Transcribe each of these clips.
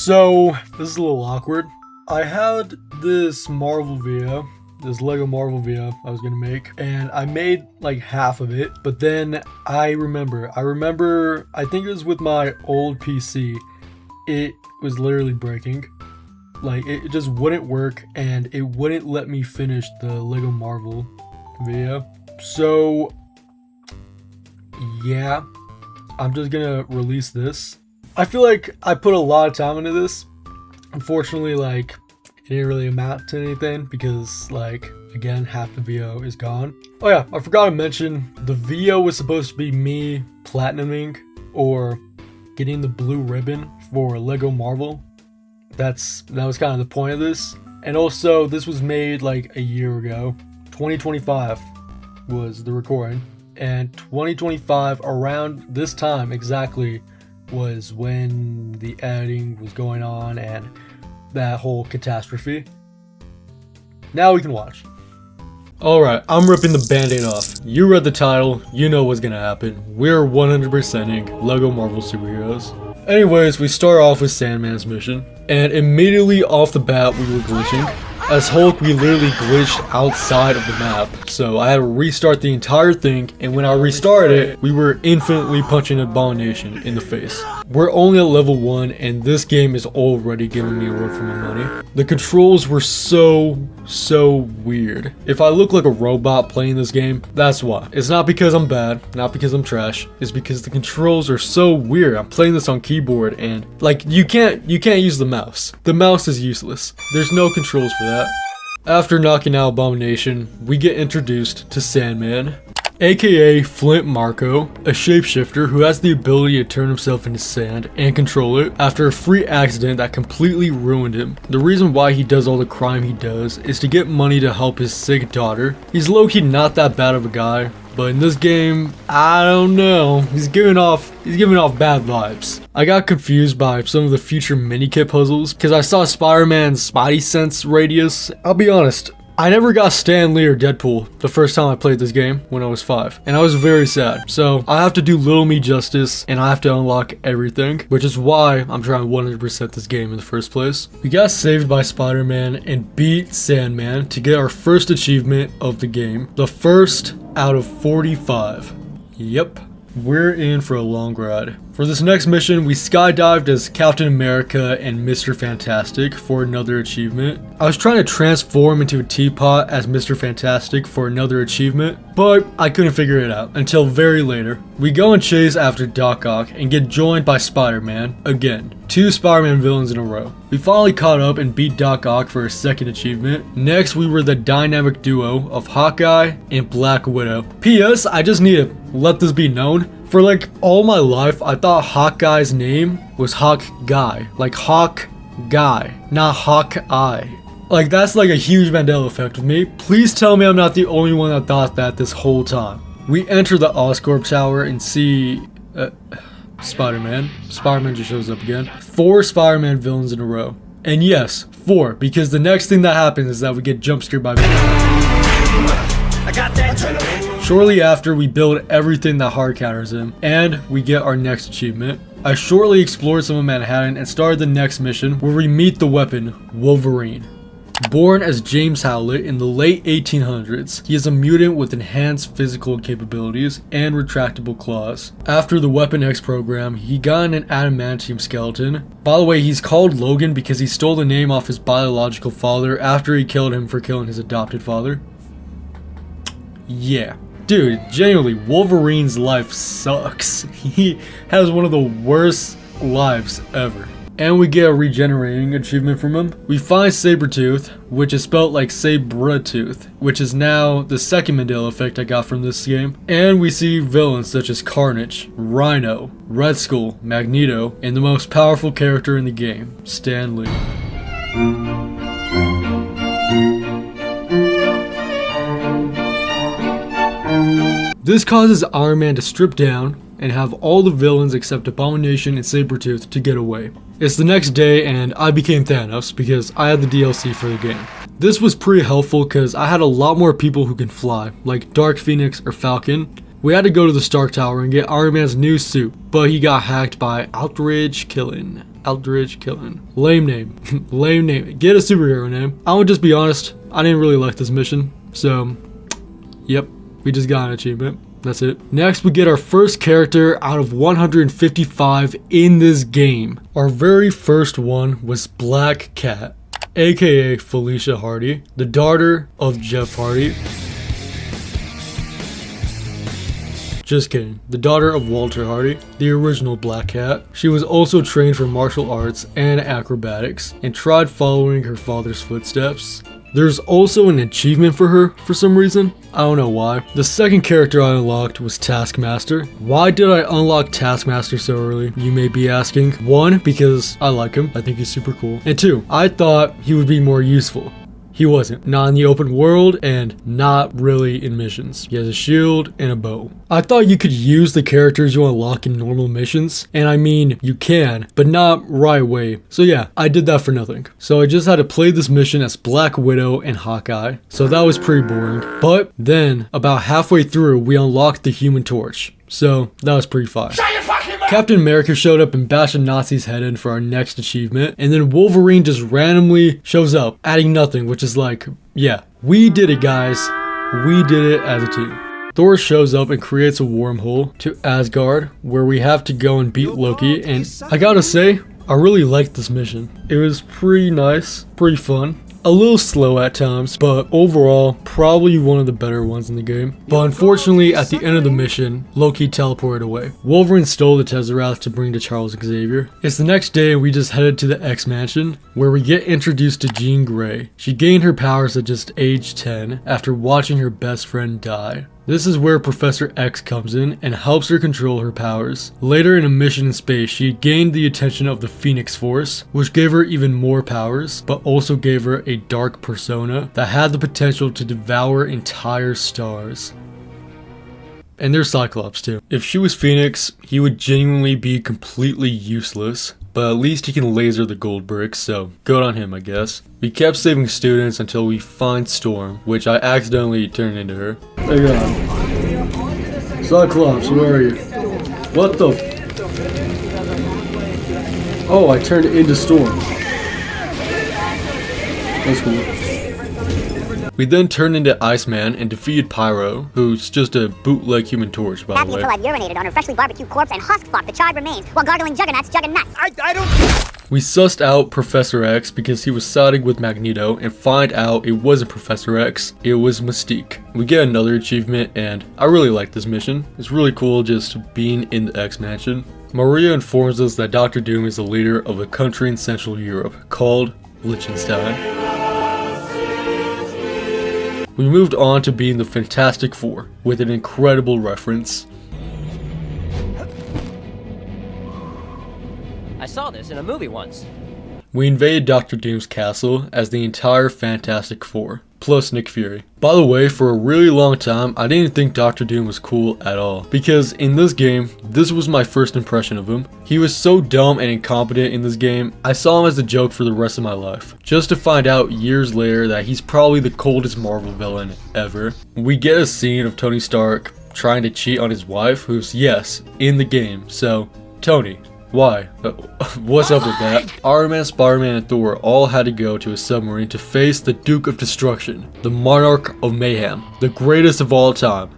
So, this is a little awkward. I had this Marvel VO, this Lego Marvel VO I was gonna make, and I made like half of it, but then I remember, I think it was with my old PC, it was literally breaking. Like, it just wouldn't work, and it wouldn't let me finish the Lego Marvel video. So, yeah, I'm just gonna release this. I feel like I put a lot of time into this. Unfortunately, like, it didn't really amount to anything because, like, again, half the VO is gone. Oh yeah, I forgot to mention, the VO was supposed to be me platinuming or getting the blue ribbon for Lego Marvel. That was kind of the point of this. And also, this was made like a year ago. 2025 was the recording. And 2025, around this time exactly, was when the editing was going on and that whole catastrophe. Now we can watch. Alright, I'm ripping the band-aid off. You read the title, you know what's gonna happen. We're 100%ing Lego Marvel Superheroes. Anyways, we start off with Sandman's mission, and immediately off the bat we were glitching. As Hulk, we literally glitched outside of the map, so I had to restart the entire thing, and when I restarted it, we were infinitely punching Abomination in the face. We're only at level 1, and this game is already giving me a run for my money. The controls were so weird. If I look like a robot playing this game, that's why. It's not because I'm bad, not because I'm trash, it's because the controls are so weird. I'm playing this on keyboard, and like, you can't use the mouse. The mouse is useless. There's no controls for that. After knocking out Abomination, we get introduced to Sandman, aka Flint Marko, a shapeshifter who has the ability to turn himself into sand and control it after a freak accident that completely ruined him. The reason why he does all the crime he does is to get money to help his sick daughter. He's low-key not that bad of a guy, but in this game, I don't know, he's giving off bad vibes. I got confused by some of the future mini-kit puzzles because I saw Spider-Man's Spidey Sense radius. I'll be honest, I never got Stan Lee or Deadpool the first time I played this game when I was 5, and I was very sad. So I have to do little me justice, and I have to unlock everything, which is why I'm trying 100% this game in the first place. We got saved by Spider-Man and beat Sandman to get our first achievement of the game, the first out of 45. Yep, we're in for a long ride. For this next mission, we skydived as Captain America and Mr. Fantastic for another achievement. I was trying to transform into a teapot as Mr. Fantastic for another achievement, but I couldn't figure it out until very later. We go and chase after Doc Ock and get joined by Spider-Man again. 2 Spider-Man villains in a row. We finally caught up and beat Doc Ock for a second achievement. Next, we were the dynamic duo of Hawkeye and Black Widow. P.S. I just need to let this be known. For like all my life, I thought Hawkeye's name was Hawk Guy. Like Hawk Guy, not Hawkeye. Like, that's like a huge Mandela effect with me. Please tell me I'm not the only one that thought that this whole time. We enter the Oscorp Tower and see Spider-Man. Spider-Man just shows up again. 4 Spider-Man villains in a row. And yes, 4, because the next thing that happens is that we get jump scared by I got that. Shortly after, we build everything that hard counters him, and we get our next achievement. I shortly explored some of Manhattan and started the next mission where we meet the weapon, Wolverine. Born as James Howlett in the late 1800s, he is a mutant with enhanced physical capabilities and retractable claws. After the Weapon X program, he got an adamantium skeleton. By the way, he's called Logan because he stole the name off his biological father after he killed him for killing his adopted father. Yeah. Dude, genuinely, Wolverine's life sucks. He has one of the worst lives ever. And we get a regenerating achievement from him. We find Sabretooth, which is spelled like Sabretooth, which is now the second Mandela effect I got from this game. And we see villains such as Carnage, Rhino, Red Skull, Magneto, and the most powerful character in the game, Stan Lee. This causes Iron Man to strip down and have all the villains except Abomination and Sabretooth to get away. It's the next day and I became Thanos because I had the DLC for the game. This was pretty helpful because I had a lot more people who can fly, like Dark Phoenix or Falcon. We had to go to the Stark Tower and get Iron Man's new suit, but he got hacked by Outrage Killing. Aldridge Killen. Lame name. Lame name. Get a superhero name. I would just be honest, I didn't really like this mission. So, yep, we just got an achievement. That's it. Next, we get our first character out of 155 in this game. Our very first one was Black Cat, aka Felicia Hardy, the daughter of Jeff Hardy. Just kidding. The daughter of Walter Hardy, the original Black Cat. She was also trained for martial arts and acrobatics and tried following her father's footsteps. There's also an achievement for her for some reason. I don't know why. The second character I unlocked was Taskmaster. Why did I unlock Taskmaster so early, you may be asking? 1, because I like him. I think he's super cool. And 2, I thought he would be more useful. He wasn't. Not in the open world and not really in missions. He has a shield and a bow. I thought you could use the characters you unlock in normal missions. And I mean, you can, but not right away. So yeah, I did that for nothing. So I just had to play this mission as Black Widow and Hawkeye. So that was pretty boring. But then, about halfway through, we unlocked the Human Torch. So that was pretty fun. Captain America showed up and bashed a Nazi's head in for our next achievement, and then Wolverine just randomly shows up, adding nothing, which is like, yeah, we did it, guys. We did it as a team. Thor shows up and creates a wormhole to Asgard, where we have to go and beat Loki, and I gotta say, I really liked this mission. It was pretty nice, pretty fun. A little slow at times, but overall, probably one of the better ones in the game. But unfortunately, at the end of the mission, Loki teleported away. Wolverine stole the Tesseract to bring to Charles Xavier. It's the next day and we just headed to the X-Mansion, where we get introduced to Jean Grey. She gained her powers at just age 10 after watching her best friend die. This is where Professor X comes in and helps her control her powers. Later in a mission in space, she gained the attention of the Phoenix Force, which gave her even more powers, but also gave her a dark persona that had the potential to devour entire stars. And there's Cyclops too. If she was Phoenix, he would genuinely be completely useless. But at least he can laser the gold bricks, so good on him, I guess. We kept saving students until we find Storm, which I accidentally turned into her. Hey, Cyclops, where are you? What the Oh, I turned into Storm. That's cool. We then turned into Iceman and defeated Pyro, who's just a bootleg Human Torch, by the way. Happy until I've urinated on her freshly barbecued corpse and husk-fucked the charred remains while gargling Juggernaut's Juggernuts. I don't... We sussed out Professor X because he was siding with Magneto and find out it wasn't Professor X, it was Mystique. We get another achievement and I really like this mission. It's really cool just being in the X-Mansion. Maria informs us that Dr. Doom is the leader of a country in Central Europe called Liechtenstein. We moved on to being the Fantastic Four, with an incredible reference. I saw this in a movie once. We invaded Dr. Doom's castle as the entire Fantastic Four, plus Nick Fury. By the way, for a really long time, I didn't think Dr. Doom was cool at all, because in this game, this was my first impression of him. He was so dumb and incompetent in this game, I saw him as a joke for the rest of my life, just to find out years later that he's probably the coldest Marvel villain ever. We get a scene of Tony Stark trying to cheat on his wife, who's, yes, in the game, so, Tony. Why? What's up with that? Iron Man, Spider-Man, and Thor all had to go to a submarine to face the Duke of Destruction, the Monarch of Mayhem, the greatest of all time,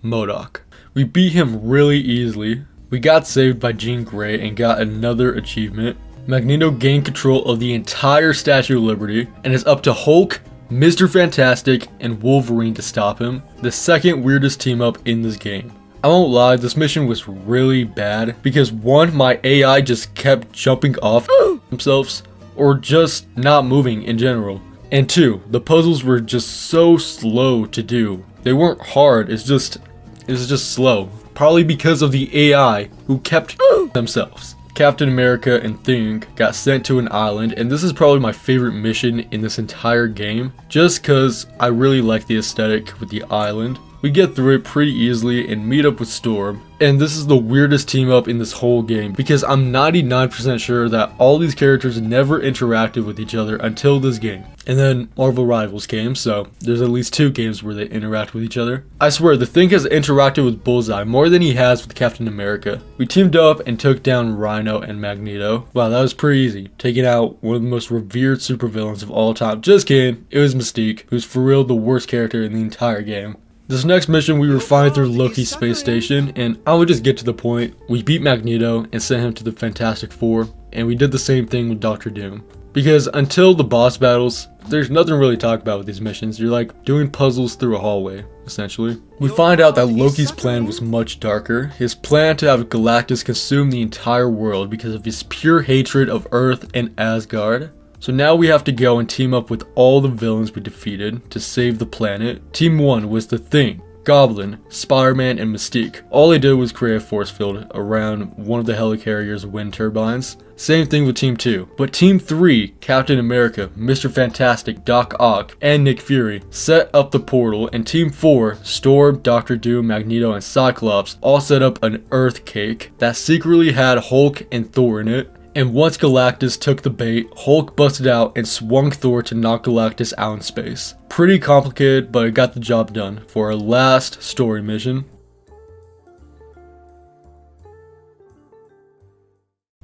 MODOK. We beat him really easily. We got saved by Jean Grey and got another achievement. Magneto gained control of the entire Statue of Liberty and is up to Hulk, Mr. Fantastic, and Wolverine to stop him, the second weirdest team up in this game. I won't lie, this mission was really bad because 1, my AI just kept jumping off themselves or just not moving in general. And 2, the puzzles were just so slow to do. They weren't hard, it was just slow. Probably because of the AI who kept themselves. Captain America and Thing got sent to an island, and this is probably my favorite mission in this entire game, just cause I really like the aesthetic with the island. We get through it pretty easily and meet up with Storm. And this is the weirdest team up in this whole game because I'm 99% sure that all these characters never interacted with each other until this game. And then Marvel Rivals came, so there's at least 2 games where they interact with each other. I swear, the Thing has interacted with Bullseye more than he has with Captain America. We teamed up and took down Rhino and Magneto. Wow, that was pretty easy. Taking out one of the most revered supervillains of all time. Just kidding, it was Mystique, who's for real the worst character in the entire game. This next mission we were flying through Loki's space station, and I would just get to the point. We beat Magneto and sent him to the Fantastic Four, and we did the same thing with Doctor Doom. Because until the boss battles, there's nothing really to talk about with these missions. You're like doing puzzles through a hallway, essentially. We find out that Loki's plan was much darker. His plan to have Galactus consume the entire world because of his pure hatred of Earth and Asgard. So now we have to go and team up with all the villains we defeated to save the planet. Team 1 was the Thing, Goblin, Spider-Man, and Mystique. All they did was create a force field around one of the helicarrier's wind turbines. Same thing with Team 2. But Team 3, Captain America, Mr. Fantastic, Doc Ock, and Nick Fury set up the portal, and Team 4, Storm, Doctor Doom, Magneto, and Cyclops all set up an Earth cake that secretly had Hulk and Thor in it. And once Galactus took the bait, Hulk busted out and swung Thor to knock Galactus out in space. Pretty complicated, but it got the job done for our last story mission.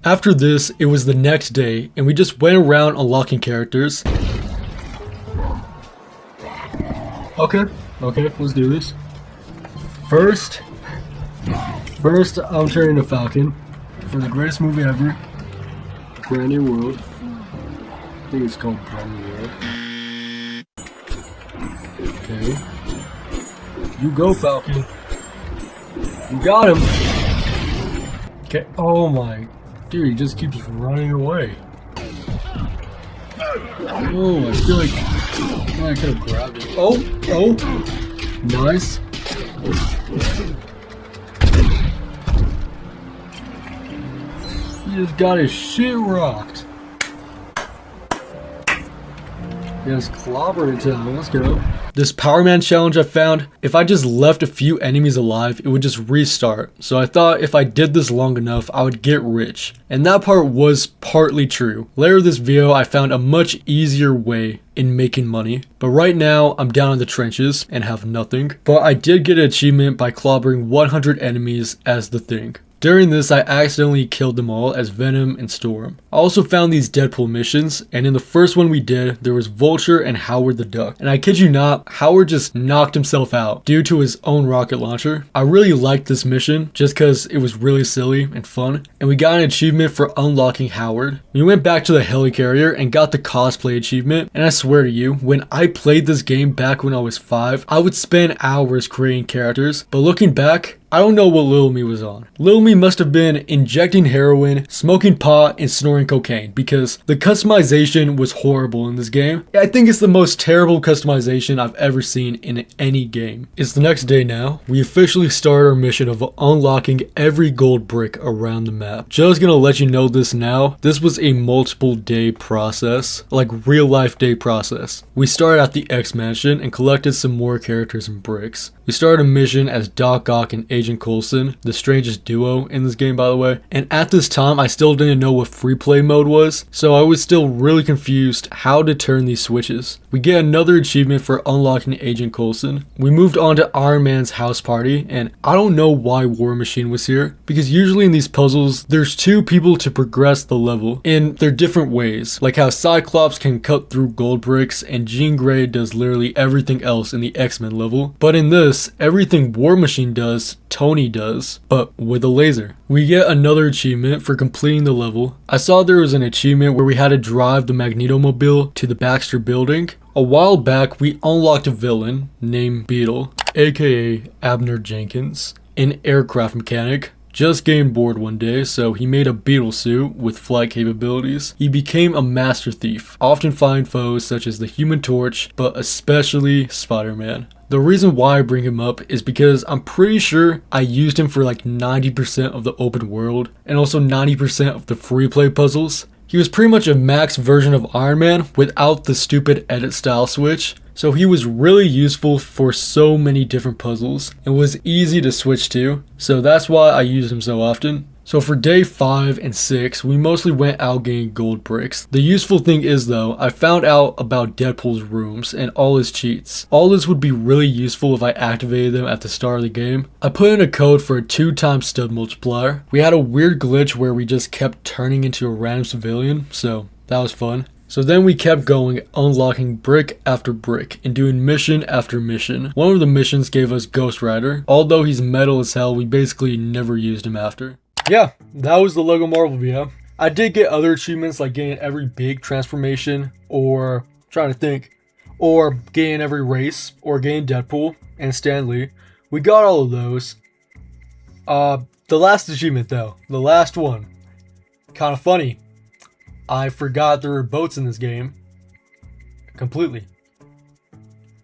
After this, it was the next day, and we just went around unlocking characters. Okay, let's do this. First, I'm turning to Falcon for the greatest movie ever. Brand New World. I think it's called Brand New World. Okay. You go, Falcon. You got him. Okay. Oh my. Dude, he just keeps running away. Oh, I feel like I could have grabbed him. Oh. Nice. He just got his shit rocked. Yes, clobber into him. Let's go. This Power Man challenge I found, if I just left a few enemies alive, it would just restart. So I thought if I did this long enough, I would get rich. And that part was partly true. Later this video, I found a much easier way in making money. But right now, I'm down in the trenches and have nothing. But I did get an achievement by clobbering 100 enemies as the Thing. During this, I accidentally killed them all as Venom and Storm. I also found these Deadpool missions, and in the first one we did, there was Vulture and Howard the Duck. And I kid you not, Howard just knocked himself out due to his own rocket launcher. I really liked this mission just because it was really silly and fun. And we got an achievement for unlocking Howard. We went back to the helicarrier and got the cosplay achievement. And I swear to you, when I played this game back when I was 5, I would spend hours creating characters. But looking back, I don't know what Lil Me was on. Lil Me must have been injecting heroin, smoking pot, and snorting cocaine because the customization was horrible in this game. I think it's the most terrible customization I've ever seen in any game. It's the next day now. We officially start our mission of unlocking every gold brick around the map. Joe's gonna let you know this now. This was a multiple day process, like real life day process. We started at the X Mansion and collected some more characters and bricks. We started a mission as Doc Ock and Agent Coulson, the strangest duo in this game by the way, and at this time I still didn't know what free play mode was, so I was still really confused how to turn these switches. We get another achievement for unlocking Agent Coulson. We moved on to Iron Man's house party, and I don't know why War Machine was here, because usually in these puzzles there's 2 people to progress the level, and they're different ways, like how Cyclops can cut through gold bricks and Jean Grey does literally everything else in the X-Men level, but in this, everything War Machine does, Tony does, but with a laser. We get another achievement for completing the level. I saw there was an achievement where we had to drive the Magneto-mobile to the Baxter building. A while back, we unlocked a villain named Beetle, aka Abner Jenkins, an aircraft mechanic. Just getting bored one day, so he made a beetle suit with flight capabilities. He became a master thief, often finding foes such as the Human Torch, but especially Spider-Man. The reason why I bring him up is because I'm pretty sure I used him for like 90% of the open world and also 90% of the free play puzzles. He was pretty much a max version of Iron Man without the stupid edit style switch. So he was really useful for so many different puzzles and was easy to switch to. So that's why I used him so often. So for day 5 and 6, we mostly went out getting gold bricks. The useful thing is though, I found out about Deadpool's rooms and all his cheats. All this would be really useful if I activated them at the start of the game. I put in a code for a 2x stud multiplier. We had a weird glitch where we just kept turning into a random civilian, so that was fun. So then we kept going, unlocking brick after brick and doing mission after mission. One of the missions gave us Ghost Rider. Although he's metal as hell, we basically never used him after. Yeah, that was the Lego Marvel video. I did get other achievements like getting every big transformation, or or getting every race, or getting Deadpool and Stan Lee. We got all of those. The last achievement though, the last one, kind of funny. I forgot there were boats in this game. Completely.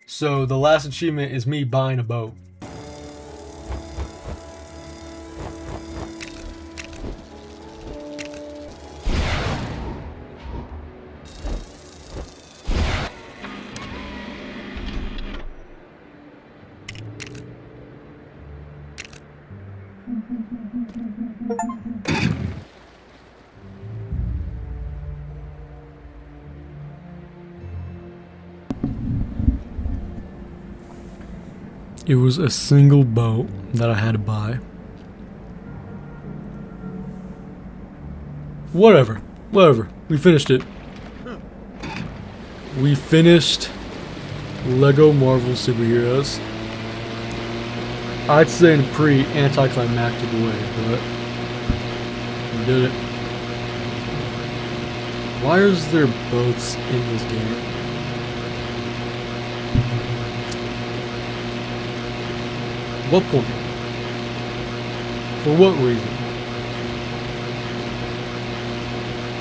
So the last achievement is me buying a boat. It was a single boat that I had to buy. Whatever. We finished it. We finished Lego Marvel Superheroes. I'd say in a pretty anticlimactic way, but we did it. Why is there boats in this game? What point? For what reason?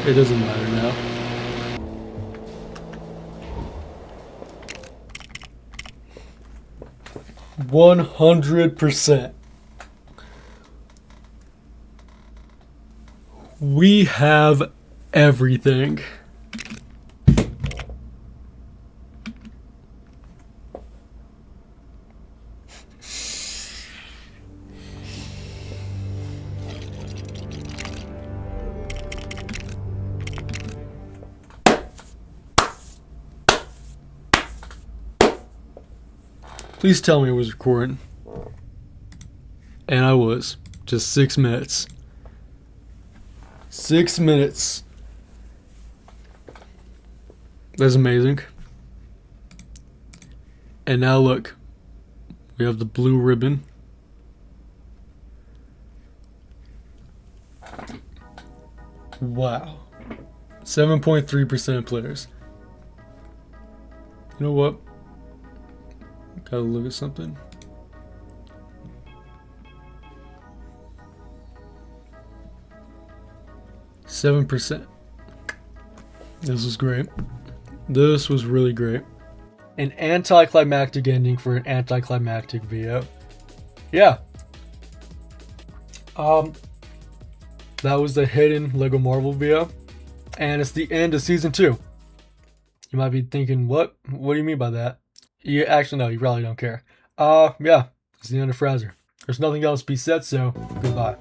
It doesn't matter now. $100%. We have everything. Please tell me it was recording. And I was. Just 6 minutes. 6 minutes. That's amazing. And now look. We have the blue ribbon. Wow. 7.3% of players. You know what? Gotta look at something. %. This was great. This was really great. An anticlimactic ending for an anticlimactic video. Yeah. That was the hidden Lego Marvel video. And it's the end of season 2. You might be thinking, what? What do you mean by that? You actually, no, you probably don't care. Yeah, it's the end of Frazer. There's nothing else to be said, so goodbye.